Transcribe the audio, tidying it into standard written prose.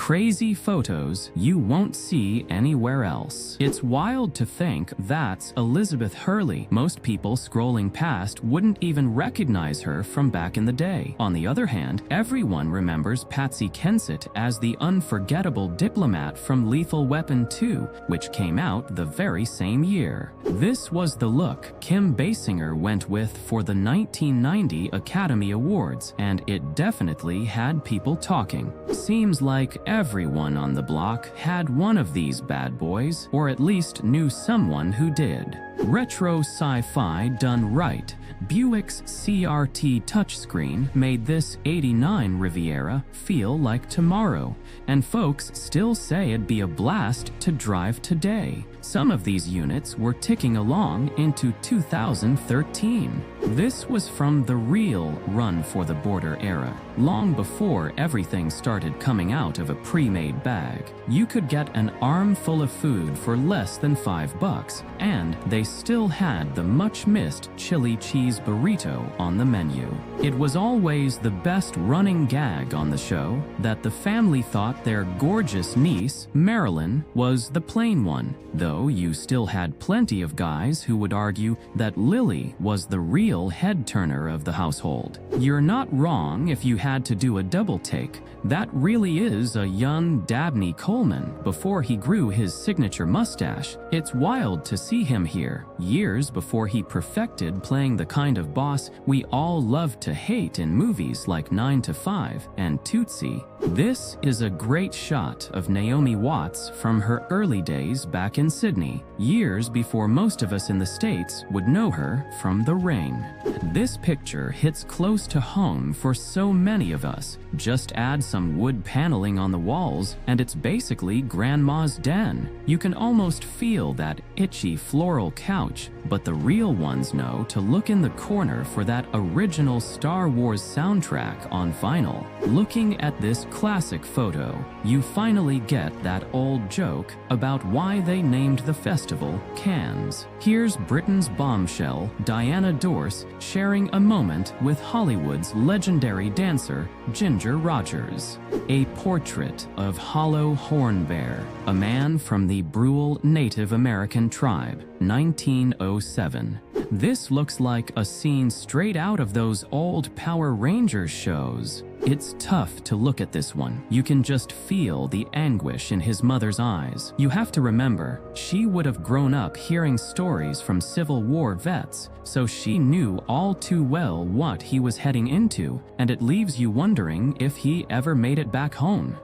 Crazy photos you won't see anywhere else. It's wild to think that's Elizabeth Hurley. Most people scrolling past wouldn't even recognize her from back in the day. On the other hand, everyone remembers Patsy Kensit as the unforgettable diplomat from Lethal Weapon 2, which came out the very same year. This was the look Kim Basinger went with for the 1990 Academy Awards, and it definitely had people talking. Seems like everyone on the block had one of these bad boys, or at least knew someone who did. Retro sci-fi done right, Buick's CRT touchscreen made this '89 Riviera feel like tomorrow, and folks still say it'd be a blast to drive today. Some of these units were ticking along into 2013. This was from the real Run for the Border era, long before everything started coming out of a pre-made bag. You could get an armful of food for less than $5, and they still had the much-missed chili cheese burrito on the menu. It was always the best running gag on the show that the family thought their gorgeous niece, Marilyn, was the plain one, though you still had plenty of guys who would argue that Lily was the real head-turner of the household. You're not wrong if you had to do a double take. That really is a young Dabney Coleman before he grew his signature mustache. It's wild to see him here, years before he perfected playing the kind of boss we all love to hate in movies like 9 to 5 and Tootsie. This is a great shot of Naomi Watts from her early days back in Sydney, years before most of us in the States would know her from The Ring. This picture hits close to home for so many of us. Just add some wood paneling on the walls, and it's basically Grandma's den. You can almost feel that itchy floral couch, but the real ones know to look in the corner for that original Star Wars soundtrack on vinyl. Looking at this classic photo, you finally get that old joke about why they named the festival Cannes. Here's Britain's bombshell, Diana Dorse, sharing a moment with Hollywood's legendary dancer, Ginger Rogers. A portrait of Hollow Hornbear, a man from the Brule Native American tribe, 1907. This looks like a scene straight out of those old Power Rangers shows. It's tough to look at this one. You can just feel the anguish in his mother's eyes. You have to remember, she would have grown up hearing stories from Civil War vets, so she knew all too well what he was heading into, and it leaves you wondering if he ever made it back home.